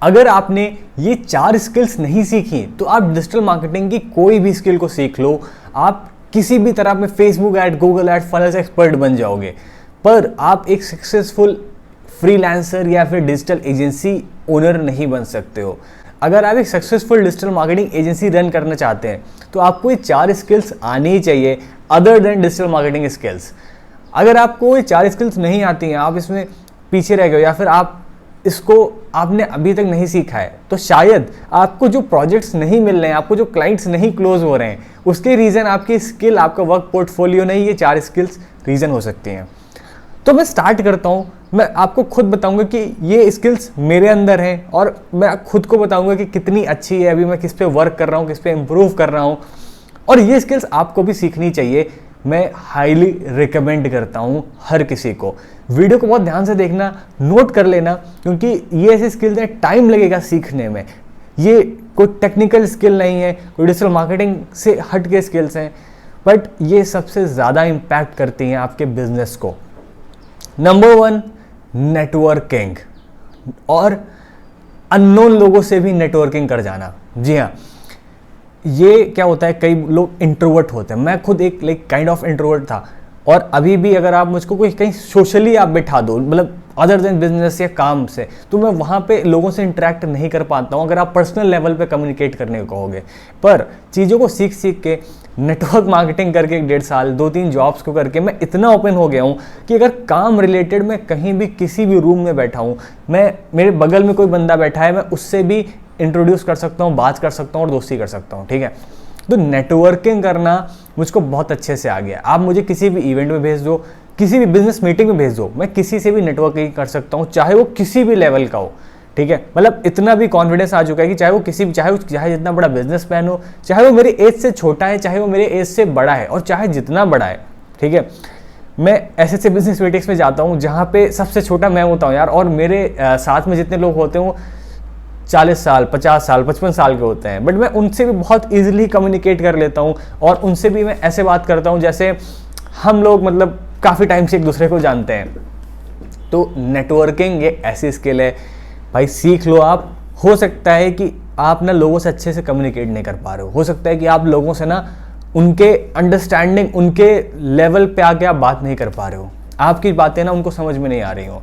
अगर आपने ये 4 स्किल्स नहीं सीखी तो आप डिजिटल मार्केटिंग की कोई भी स्किल को सीख लो, आप किसी भी तरह में Facebook ad, Google add, funnels expert बन जाओगे, पर आप एक सक्सेसफुल फ्रीलांसर या फिर डिजिटल एजेंसी ओनर नहीं बन सकते हो। अगर आप एक successful digital marketing agency run करना चाहते हैं तो आपको ये 4 स्किल्स आनी ही चाहिए other than digital marketing skills. अगर आपको ये 4 स्किल्स नहीं आती हैं, आप इसमें पीछे रह गए या फिर इसको आपने अभी तक नहीं सीखा है, तो शायद आपको जो प्रोजेक्ट्स नहीं मिल रहे हैं, आपको जो क्लाइंट्स नहीं क्लोज हो रहे हैं, उसके रीज़न आपकी स्किल, आपका वर्क पोर्टफोलियो नहीं, ये 4 स्किल्स रीज़न हो सकती हैं। तो मैं स्टार्ट करता हूँ। मैं आपको खुद बताऊंगा कि ये स्किल्स मेरे अंदर हैं और मैं खुद को बताऊंगा कि कितनी अच्छी है, अभी मैं किस पे वर्क कर रहा हूँ, किस पे इम्प्रूव कर रहा हूँ, और ये स्किल्स आपको भी सीखनी चाहिए। मैं हाईली रिकमेंड करता हूँ हर किसी को। वीडियो को बहुत ध्यान से देखना, नोट कर लेना, क्योंकि ये ऐसी स्किल्स हैं, टाइम लगेगा सीखने में। ये कोई टेक्निकल स्किल नहीं है, कोई डिजिटल मार्केटिंग से हट के स्किल्स हैं, बट ये सबसे ज़्यादा इम्पैक्ट करती हैं आपके बिजनेस को। नंबर 1, नेटवर्किंग और अननोन लोगों से भी नेटवर्किंग कर जाना। जी हाँ, ये क्या होता है, कई लोग इंट्रोवर्ट होते हैं। मैं खुद एक काइंड ऑफ इंट्रोवर्ट था, और अभी भी अगर आप मुझको कोई कहीं सोशली आप बिठा दो, मतलब अदर देन बिजनेस या काम से, तो मैं वहाँ पे लोगों से इंटरेक्ट नहीं कर पाता हूँ अगर आप पर्सनल लेवल पे कम्युनिकेट करने को कहोगे। पर चीज़ों को सीख सीख के, नेटवर्क मार्केटिंग करके 1.5 साल 2-3 जॉब्स को करके मैं इतना ओपन हो गया हूँ कि अगर काम रिलेटेड मैं कहीं भी किसी भी रूम में बैठा हूँ, मेरे बगल में कोई बंदा बैठा है, मैं उससे भी इंट्रोड्यूस कर सकता हूँ, बात कर सकता हूँ और दोस्ती कर सकता हूँ। ठीक है, तो नेटवर्किंग करना मुझको बहुत अच्छे से आ गया। आप मुझे किसी भी इवेंट में भेज दो, किसी भी बिजनेस मीटिंग में भेज दो, मैं किसी से भी नेटवर्किंग कर सकता हूँ, चाहे वो किसी भी लेवल का हो। ठीक है, मतलब इतना भी कॉन्फिडेंस आ चुका है कि चाहे जितना बड़ा बिजनेसमैन हो, चाहे वो मेरी एज से छोटा है, चाहे वो मेरे एज से बड़ा है, और चाहे जितना बड़ा है। ठीक है, मैं ऐसे बिजनेस मीटिंग्स में जाता हूँ जहाँ पे सबसे छोटा मैं होता हूँ यार, और मेरे साथ में जितने लोग होते हैं 40 साल, 50 साल, 55 साल के होते हैं, बट मैं उनसे भी बहुत ईजिली कम्युनिकेट कर लेता हूँ, और उनसे भी मैं ऐसे बात करता हूँ जैसे हम लोग मतलब काफ़ी टाइम से एक दूसरे को जानते हैं। तो नेटवर्किंग एक ऐसी स्किल है भाई, सीख लो आप। हो सकता है कि आप ना लोगों से अच्छे से कम्युनिकेट नहीं कर पा रहे हो सकता है कि आप लोगों से ना उनके अंडरस्टैंडिंग, उनके लेवल पे आके आप बात नहीं कर पा रहे हो, आपकी बातें ना उनको समझ में नहीं आ रही हो।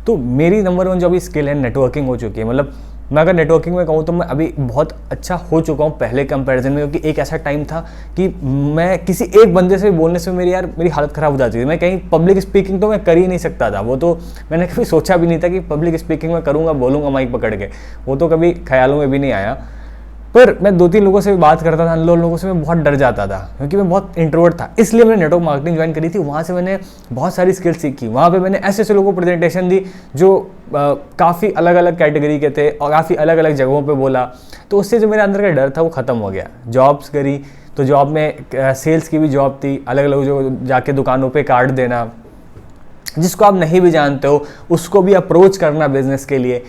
तो मेरी नंबर 1 जो अभी स्किल है, नेटवर्किंग हो चुकी है। मतलब मैं अगर नेटवर्किंग में कहूँ तो मैं अभी बहुत अच्छा हो चुका हूँ पहले कंपैरिजन में, क्योंकि एक ऐसा टाइम था कि मैं किसी एक बंदे से बोलने से मेरी हालत ख़राब हो जाती थी। मैं कहीं पब्लिक स्पीकिंग तो मैं कर ही नहीं सकता था, वो तो मैंने कभी सोचा भी नहीं था कि पब्लिक स्पीकिंग में करूँगा, बोलूँगा माइक पकड़ के, वो तो कभी ख्यालों में भी नहीं आया। पर मैं 2-3 लोगों से भी बात करता था, अननोन लोगों से मैं बहुत डर जाता था, क्योंकि मैं बहुत इंट्रोवर्ट था। इसलिए मैंने नेटवर्क मार्केटिंग ज्वाइन करी थी। वहाँ से मैंने बहुत सारी स्किल्स सीखी। वहाँ पे मैंने ऐसे ऐसे लोगों को प्रेजेंटेशन दी जो काफ़ी अलग अलग कैटेगरी के थे और काफ़ी अलग अलग जगहों पे बोला। तो उससे जो मेरे अंदर का डर था वो ख़त्म हो गया। जॉब्स करी तो जॉब में सेल्स की भी जॉब थी, अलग अलग जो जाके दुकानों पर कार्ड देना, जिसको आप नहीं भी जानते हो उसको भी अप्रोच करना बिजनेस के लिए।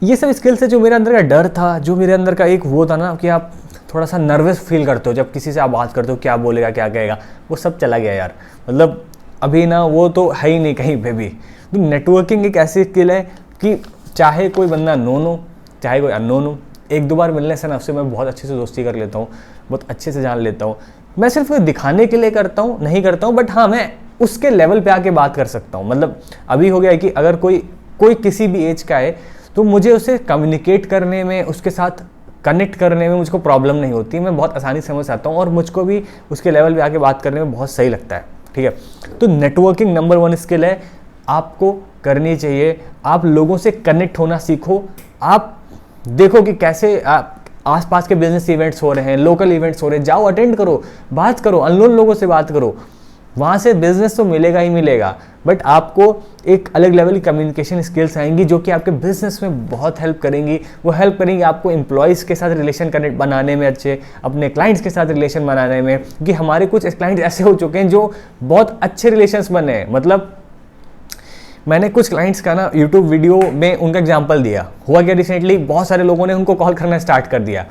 ये सब स्किल्स है जो मेरे अंदर का डर था, जो मेरे अंदर का एक वो था ना कि आप थोड़ा सा नर्वस फील करते हो जब किसी से आप बात करते हो, क्या बोलेगा क्या कहेगा, वो सब चला गया यार। मतलब अभी ना वो तो है ही नहीं कहीं पे भी। तो नेटवर्किंग एक ऐसी स्किल है कि चाहे कोई बंदा नोन हो, चाहे कोई अननोन हो, 1-2 बार मिलने से ना उससे मैं बहुत अच्छे से दोस्ती कर लेता हूँ, बहुत अच्छे से जान लेता हूँ। मैं सिर्फ दिखाने के लिए नहीं करता हूँ, बट हाँ मैं उसके लेवल पर आके बात कर सकता हूँ। मतलब अभी हो गया है कि अगर कोई किसी भी एज का है तो मुझे उसे कम्युनिकेट करने में, उसके साथ कनेक्ट करने में मुझको प्रॉब्लम नहीं होती, मैं बहुत आसानी से समझ सकता हूँ और मुझको भी उसके लेवल पे आके बात करने में बहुत सही लगता है। ठीक है, तो नेटवर्किंग नंबर 1 स्किल है, आपको करनी चाहिए। आप लोगों से कनेक्ट होना सीखो। आप देखो कि कैसे आसपास के बिजनेस इवेंट्स हो रहे हैं, लोकल इवेंट्स हो रहे हैं, जाओ अटेंड करो, बात करो, अननोन लोगों से बात करो। वहाँ से बिजनेस तो मिलेगा ही मिलेगा, बट आपको एक अलग लेवल की कम्युनिकेशन स्किल्स आएंगी जो कि आपके बिजनेस में बहुत हेल्प करेंगी। वो हेल्प करेंगी आपको एम्प्लॉयज़ के साथ रिलेशन कनेक्ट बनाने में, अच्छे अपने क्लाइंट्स के साथ रिलेशन बनाने में। क्योंकि हमारे कुछ क्लाइंट्स ऐसे हो चुके हैं जो बहुत अच्छे रिलेशंस बने हैं। मतलब मैंने कुछ क्लाइंट्स का ना यूट्यूब वीडियो में उनका एग्जाम्पल दिया। हुआ क्या, रिसेंटली बहुत सारे लोगों ने उनको कॉल करना स्टार्ट कर दिया।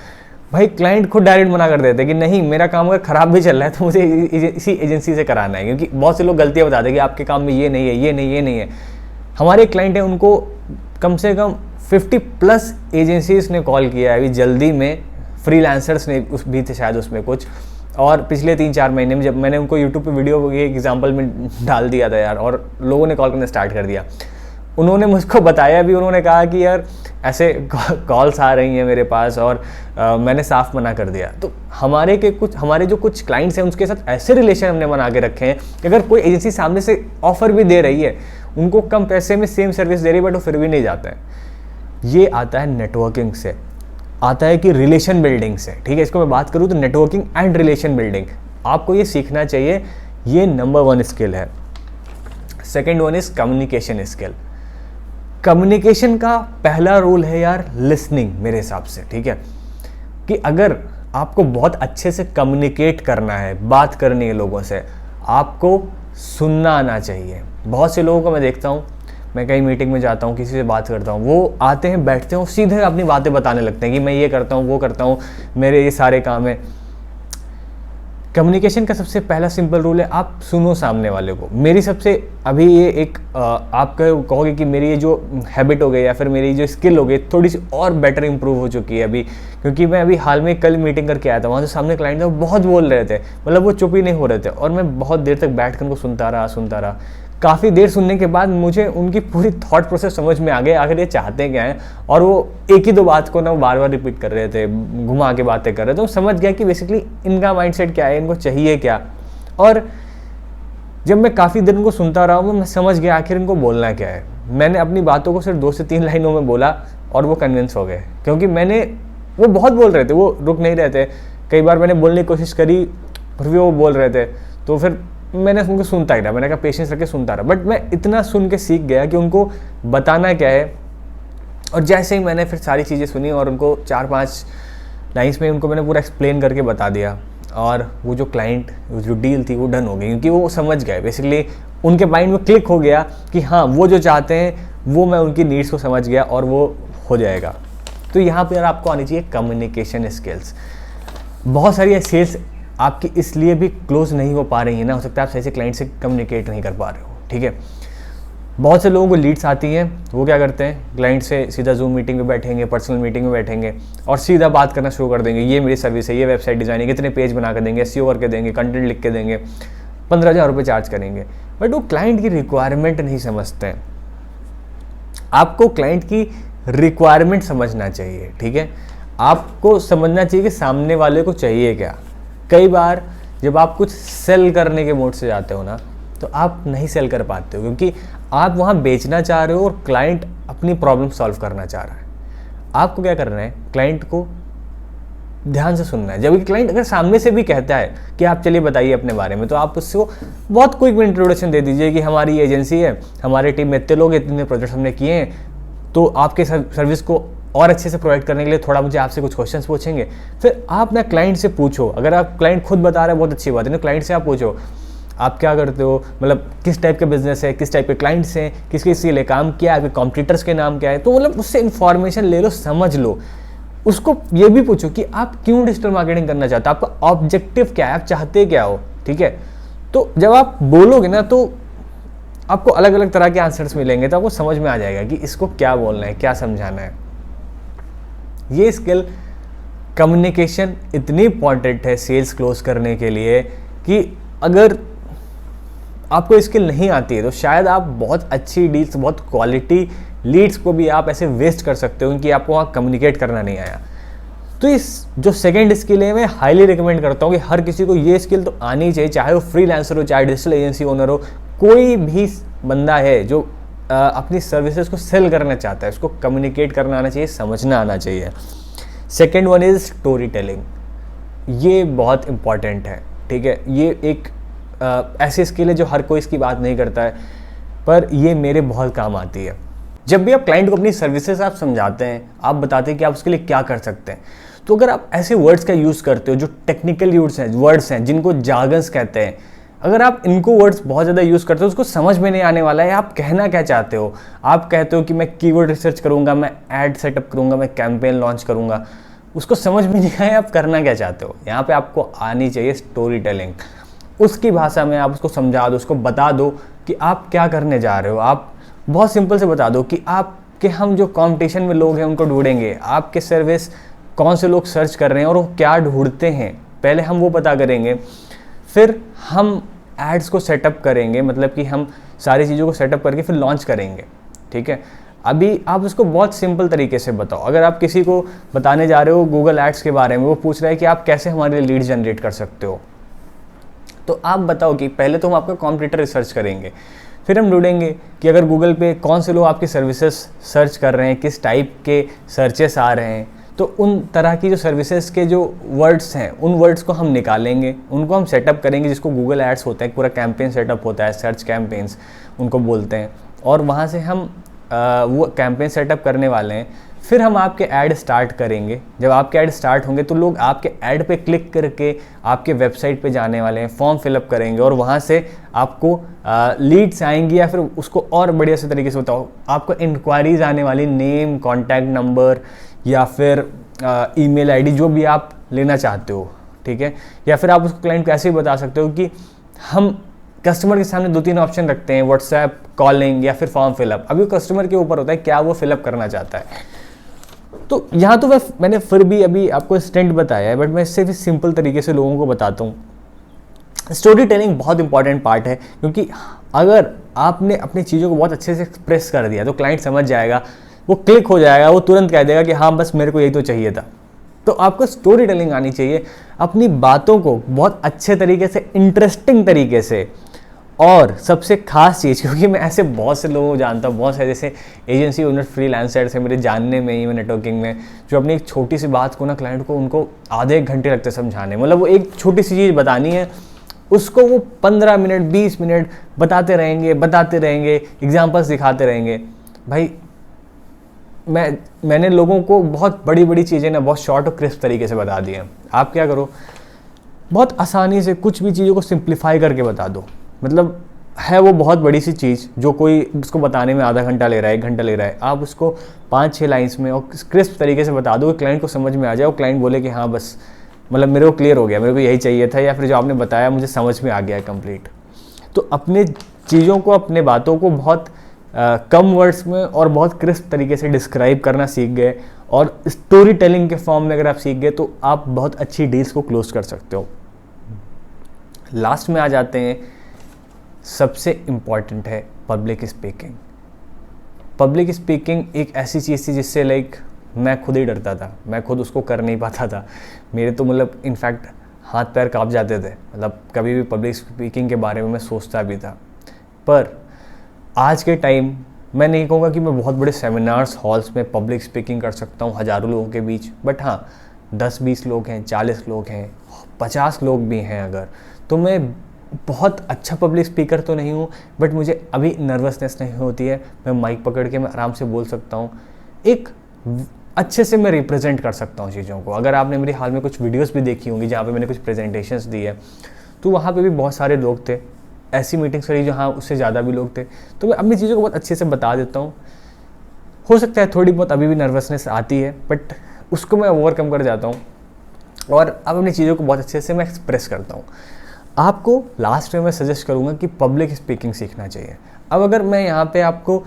भाई क्लाइंट खुद डायरेक्ट मना कर देते कि नहीं, मेरा काम अगर ख़राब भी चल रहा है तो मुझे इसी एजेंसी से कराना है, क्योंकि बहुत से लोग गलतियाँ बताते हैं कि आपके काम में ये नहीं है, ये नहीं है। हमारे क्लाइंट हैं, उनको कम से कम 50+ एजेंसीज ने कॉल किया है अभी जल्दी में, फ्रीलांसर्स ने भी थे शायद उसमें कुछ, और पिछले 3-4 महीने में जब मैंने उनको यूट्यूब पे वीडियो के एग्जांपल में डाल दिया था यार, और लोगों ने कॉल करना स्टार्ट कर दिया। उन्होंने मुझको बताया भी, उन्होंने कहा कि यार ऐसे कॉल्स आ रही हैं मेरे पास, और मैंने साफ मना कर दिया। तो हमारे जो कुछ क्लाइंट्स हैं उनके साथ ऐसे रिलेशन हमने बना के रखे हैं कि अगर कोई एजेंसी सामने से ऑफर भी दे रही है, उनको कम पैसे में सेम सर्विस दे रही है, बट वो फिर भी नहीं जाते हैं। ये आता है नेटवर्किंग से, आता है कि रिलेशन बिल्डिंग से, ठीक है। इसको मैं बात करूँ तो नेटवर्किंग एंड रिलेशन बिल्डिंग, आपको ये सीखना चाहिए, ये नंबर 1 स्किल है। Second one is communication skill. Communication का पहला रूल है यार लिसनिंग, मेरे हिसाब से, ठीक है, कि अगर आपको बहुत अच्छे से कम्युनिकेट करना है, बात करनी है लोगों से, आपको सुनना आना चाहिए। बहुत से लोगों को मैं देखता हूँ, मैं कहीं मीटिंग में जाता हूँ, किसी से बात करता हूँ, वो आते हैं, बैठते हैं, सीधे अपनी बातें बताने लगते हैं कि मैं ये करता हूँ, वो करता हूँ, मेरे ये सारे काम है। कम्युनिकेशन का सबसे पहला सिंपल रूल है, आप सुनो सामने वाले को। मेरी सबसे अभी ये एक आप कहोगे कि मेरी ये जो हैबिट हो गई या फिर मेरी जो स्किल हो गई थोड़ी सी और बेटर इंप्रूव हो चुकी है अभी, क्योंकि मैं अभी हाल में कल मीटिंग करके आया था, वहाँ से सामने क्लाइंट था, वो बहुत बोल रहे थे, मतलब वो चुप ही नहीं हो रहे थे, और मैं बहुत देर तक बैठ कर उनको सुनता रहा। काफ़ी देर सुनने के बाद मुझे उनकी पूरी थॉट प्रोसेस समझ में आ गई, आखिर ये चाहते क्या हैं, और वो एक ही दो बात को ना वो बार बार रिपीट कर रहे थे, घुमा के बातें कर रहे थे। तो समझ गया कि बेसिकली इनका माइंडसेट क्या है, इनको चाहिए क्या। और जब मैं काफ़ी देर उनको सुनता रहा हूँ, मैं समझ गया आखिर इनको बोलना क्या है। मैंने अपनी बातों को सिर्फ 2 से 3 लाइनों में बोला और वो कन्विंस हो गए, क्योंकि वो बहुत बोल रहे थे, वो रुक नहीं रहे थे। कई बार मैंने बोलने की कोशिश करी, फिर भी वो बोल रहे थे, तो फिर मैंने उनको सुनता ही रहा, मैंने कहा पेशेंस रख के सुनता रहा। बट मैं इतना सुन के सीख गया कि उनको बताना क्या है। और जैसे ही मैंने फिर सारी चीज़ें सुनी और उनको 4-5 लाइन्स में उनको मैंने पूरा एक्सप्लेन करके बता दिया, और वो जो क्लाइंट जो डील थी वो डन हो गई, क्योंकि वो समझ गए, बेसिकली उनके माइंड में क्लिक हो गया कि हाँ वो जो चाहते हैं वो मैं उनकी नीड्स को समझ गया और वो हो जाएगा। तो यहाँ पर आपको आनी चाहिए कम्युनिकेशन स्किल्स। बहुत सारी सेल्स आपकी इसलिए भी क्लोज नहीं हो पा रही है ना, हो सकता है आप सही से क्लाइंट से कम्युनिकेट नहीं कर पा रहे हो, ठीक है। बहुत से लोगों को लीड्स आती हैं, वो क्या करते हैं, क्लाइंट से सीधा जूम मीटिंग में बैठेंगे, पर्सनल मीटिंग में बैठेंगे और सीधा बात करना शुरू कर देंगे, ये मेरी सर्विस है, ये वेबसाइट डिज़ाइनिंग, इतने पेज बना कर देंगे, SEO करके देंगे, कंटेंट लिख के देंगे, 15,000 रुपये चार्ज करेंगे। बट वो क्लाइंट की रिक्वायरमेंट नहीं समझते हैं। आपको क्लाइंट की रिक्वायरमेंट समझना चाहिए, ठीक है। आपको समझना चाहिए कि सामने वाले को चाहिए क्या। कई बार जब आप कुछ सेल करने के मोड से जाते हो ना, तो आप नहीं सेल कर पाते हो, क्योंकि आप वहाँ बेचना चाह रहे हो और क्लाइंट अपनी प्रॉब्लम सॉल्व करना चाह रहा है। आपको क्या करना है, क्लाइंट को ध्यान से सुनना है। जब क्लाइंट अगर सामने से भी कहता है कि आप चलिए बताइए अपने बारे में, तो आप उसको बहुत क्विक में इंट्रोडक्शन दे दीजिए कि हमारी एजेंसी है, हमारे टीम में इतने लोग, इतने प्रोजेक्ट्स हमने किए हैं, तो आपके सर्विस को और अच्छे से प्रोवाइड करने के लिए थोड़ा मुझे आपसे कुछ क्वेश्चंस पूछेंगे। फिर आप ना क्लाइंट से पूछो, अगर आप क्लाइंट खुद बता रहे हैं बहुत अच्छी बात है ना, क्लाइंट से आप पूछो आप क्या करते हो, मतलब किस टाइप का बिजनेस है, किस टाइप के क्लाइंट्स हैं, किस किस के लिए काम किया है, आपके कॉम्पिटिटर्स के नाम क्या है। तो मतलब उससे इन्फॉर्मेशन ले लो, समझ लो। उसको ये भी पूछो कि आप क्यों डिजिटल मार्केटिंग करना चाहते हो, आपका ऑब्जेक्टिव क्या है, आप चाहते क्या हो, ठीक है। तो जब आप बोलोगे ना, तो आपको अलग अलग तरह के आंसर्स मिलेंगे, तो आपको समझ में आ जाएगा कि इसको क्या बोलना है, क्या समझाना है। ये स्किल कम्युनिकेशन इतनी इंपॉर्टेंट है सेल्स क्लोज करने के लिए कि अगर आपको स्किल नहीं आती है तो शायद आप बहुत अच्छी डील्स, बहुत क्वालिटी लीड्स को भी आप ऐसे वेस्ट कर सकते हो, क्योंकि आपको वहाँ कम्युनिकेट करना नहीं आया। तो इस जो सेकंड स्किल है, मैं हाईली रिकमेंड करता हूँ कि हर किसी को ये स्किल तो आनी चाहिए, चाहे वो फ्रीलांसर हो, चाहे डिजिटल एजेंसी ओनर हो, कोई भी बंदा है जो अपनी सर्विसेज को सेल करना चाहता है, उसको कम्युनिकेट करना आना चाहिए, समझना आना चाहिए। Second one is story telling. ये बहुत इंपॉर्टेंट है, ठीक है। ये एक ऐसी स्किल है जो हर कोई इसकी बात नहीं करता है, पर ये मेरे बहुत काम आती है। जब भी आप क्लाइंट को अपनी सर्विसेज आप समझाते हैं, आप बताते हैं कि आप उसके लिए क्या कर सकते हैं, तो अगर आप ऐसे वर्ड्स का यूज़ करते हो जो टेक्निकल वर्ड्स हैं जिनको जार्गन्स कहते हैं, अगर आप इनको वर्ड्स बहुत ज़्यादा यूज़ करते हो, उसको समझ में नहीं आने वाला है आप कहना क्या चाहते हो। आप कहते हो कि मैं कीवर्ड रिसर्च करूँगा, मैं ऐड सेटअप करूँगा, मैं कैंपेन लॉन्च करूँगा, उसको समझ में नहीं आया आप करना क्या चाहते हो। यहाँ पे आपको आनी चाहिए स्टोरी टेलिंग। उसकी भाषा में आप उसको समझा दो, उसको बता दो कि आप क्या करने जा रहे हो। आप बहुत सिंपल से बता दो कि आप आपके हम जो कंपटीशन में लोग हैं उनको ढूंढेंगे, आपके सर्विस कौन से लोग सर्च कर रहे हैं और वो क्या ढूंढते हैं, पहले हम वो पता करेंगे, फिर हम एड्स को सेटअप करेंगे, मतलब कि हम सारी चीज़ों को सेटअप करके फिर लॉन्च करेंगे। ठीक है, अभी आप उसको बहुत सिंपल तरीके से बताओ। अगर आप किसी को बताने जा रहे हो गूगल एड्स के बारे में, वो पूछ रहा है कि आप कैसे हमारे लिए लीड जनरेट कर सकते हो, तो आप बताओ कि पहले तो हम आपका कॉम्पिटिटर रिसर्च करेंगे, फिर हम ढूंढेंगे कि अगर गूगल पे कौन से लोग आपकी सर्विसेज सर्च कर रहे हैं, किस टाइप के सर्चेस आ रहे हैं, तो उन तरह की जो सर्विसेज के जो वर्ड्स हैं उन वर्ड्स को हम निकालेंगे, उनको हम सेटअप करेंगे, जिसको गूगल एड्स होता है, पूरा कैंपेन सेटअप होता है, सर्च कैंपेन्स उनको बोलते हैं, और वहाँ से हम वो कैंपेन सेटअप करने वाले हैं। फिर हम आपके ऐड स्टार्ट करेंगे। जब आपके ऐड स्टार्ट होंगे तो लोग आपके ऐड पे क्लिक करके आपके वेबसाइट पे जाने वाले हैं, फॉर्म फिलअप करेंगे और वहाँ से आपको लीड्स आएंगी, या फिर उसको और बढ़िया से तरीके से बताओ, आपको इंक्वायरीज आने वाली, नेम, कॉन्टैक्ट नंबर या फिर ईमेल आईडी जो भी आप लेना चाहते हो। ठीक है, या फिर आप उसको क्लाइंट को ऐसे भी बता सकते हो कि हम कस्टमर के सामने 2-3 ऑप्शन रखते हैं, व्हाट्सएप, कॉलिंग या फिर फॉर्म फिलअप। अभी कस्टमर के ऊपर होता है क्या वो फिलअप करना चाहता है। तो यहाँ तो मैंने फिर भी अभी आपको स्टेंट बताया है, बट मैं इससे भी सिंपल तरीके से लोगों को बताता हूँ। स्टोरी टेलिंग बहुत इंपॉर्टेंट पार्ट है, क्योंकि अगर आपने अपनी चीज़ों को बहुत अच्छे से एक्सप्रेस कर दिया तो क्लाइंट समझ जाएगा, वो क्लिक हो जाएगा, वो तुरंत कह देगा कि हाँ बस मेरे को यही तो चाहिए था। तो आपको स्टोरी टेलिंग आनी चाहिए, अपनी बातों को बहुत अच्छे तरीके से, इंटरेस्टिंग तरीके से। और सबसे खास चीज़, क्योंकि मैं ऐसे बहुत से लोगों को जानता हूँ, बहुत सारे जैसे एजेंसी ओनर, फ्रीलांसर्स हैं मेरे जानने में ही, मैं नेटवर्किंग में, जो अपनी एक छोटी सी बात को ना क्लाइंट को उनको आधे एक घंटे लगते समझाने। मतलब वो एक छोटी सी चीज़ बतानी है, उसको वो 15 मिनट 20 मिनट बताते रहेंगे, एग्जाम्पल्स दिखाते रहेंगे। भाई मैंने लोगों को बहुत बड़ी बड़ी चीज़ें ना बहुत शॉर्ट और क्रिस्प तरीके से बता दी हैं। आप क्या करो, बहुत आसानी से कुछ भी चीज़ों को सिंप्लीफाई करके बता दो। मतलब है वो बहुत बड़ी सी चीज़ जो कोई उसको बताने में आधा घंटा ले रहा है, 1 घंटा ले रहा है, आप उसको 5-6 लाइन्स में और क्रिस्प तरीके से बता दो कि क्लाइंट को समझ में आ जाए, और क्लाइंट बोले कि हाँ बस मतलब मेरे को क्लियर हो गया, मेरे को यही चाहिए था, या फिर जो आपने बताया मुझे समझ में आ गया है कंप्लीट। तो अपने चीज़ों को, अपने बातों को बहुत कम वर्ड्स में और बहुत क्रिस्प तरीके से डिस्क्राइब करना सीख गए, और स्टोरी टेलिंग के फॉर्म में अगर आप सीख गए तो आप बहुत अच्छी डील्स को क्लोज कर सकते हो। लास्ट में आ जाते हैं, सबसे इम्पॉर्टेंट है पब्लिक स्पीकिंग। पब्लिक स्पीकिंग एक ऐसी चीज़ थी जिससे लाइक मैं खुद ही डरता था, मैं खुद उसको कर नहीं पाता था। मेरे तो मतलब इनफैक्ट हाथ पैर कांप जाते थे, मतलब कभी भी पब्लिक स्पीकिंग के बारे में मैं सोचता भी था। पर आज के टाइम मैं नहीं कहूँगा कि मैं बहुत बड़े सेमिनार्स हॉल्स में पब्लिक स्पीकिंग कर सकता हूँ हज़ारों लोगों के बीच, बट हाँ 10-20 लोग हैं, 40 लोग हैं, 50 लोग भी हैं अगर, तो मैं बहुत अच्छा पब्लिक स्पीकर तो नहीं हूँ, बट मुझे अभी नर्वसनेस नहीं होती है। मैं माइक पकड़ के मैं आराम से बोल सकता हूँ, एक अच्छे से मैं रिप्रेजेंट कर सकता हूँ चीज़ों को। अगर आपने मेरी हाल में कुछ वीडियोस भी देखी होंगी जहाँ पे मैंने कुछ प्रेजेंटेशंस दी है, तो वहाँ पे भी बहुत सारे लोग थे, ऐसी मीटिंग्स करी जहाँ उससे ज़्यादा भी लोग थे। तो मैं अपनी चीज़ों को बहुत अच्छे से बता देता हूँ। हो सकता है थोड़ी बहुत अभी भी नर्वसनेस आती है, बट उसको मैं ओवरकम कर जाता हूँ और अब अपनी चीज़ों को बहुत अच्छे से मैं एक्सप्रेस करता हूँ। आपको लास्ट में मैं सजेस्ट करूँगा कि पब्लिक स्पीकिंग सीखना चाहिए। अब अगर मैं यहाँ पे आपको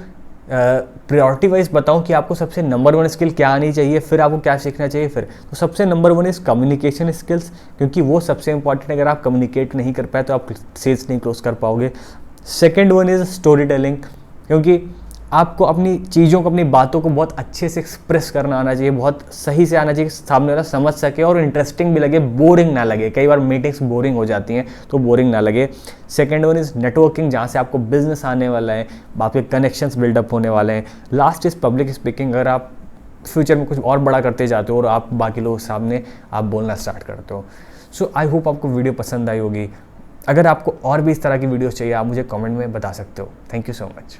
प्रायोरिटी वाइज बताऊँ कि आपको सबसे नंबर 1 स्किल क्या आनी चाहिए, फिर आपको क्या सीखना चाहिए, फिर तो सबसे नंबर 1 इज़ कम्युनिकेशन स्किल्स, क्योंकि वो सबसे इंपॉर्टेंट है। अगर आप कम्युनिकेट नहीं कर पाए तो आप सेल्स नहीं क्लोज कर पाओगे। सेकेंड 1 इज़ स्टोरी टेलिंग, क्योंकि आपको अपनी चीज़ों को, अपनी बातों को बहुत अच्छे से एक्सप्रेस करना आना चाहिए, बहुत सही से आना चाहिए, सामने वाला समझ सके और इंटरेस्टिंग भी लगे, बोरिंग ना लगे। कई बार मीटिंग्स बोरिंग हो जाती हैं, तो बोरिंग ना लगे। सेकंड 1 इज़ नेटवर्किंग, जहाँ से आपको बिजनेस आने वाला है, आपके कनेक्शंस बिल्डअप होने वाले हैं। लास्ट इज़ पब्लिक स्पीकिंग, अगर आप फ्यूचर में कुछ और बड़ा करते जाते हो और आप बाकी लोगों के सामने आप बोलना स्टार्ट करते हो। सो आई होप आपको वीडियो पसंद आई होगी। अगर आपको और भी इस तरह की वीडियोज़ चाहिए, आप मुझे कमेंट में बता सकते हो। Thank you so much.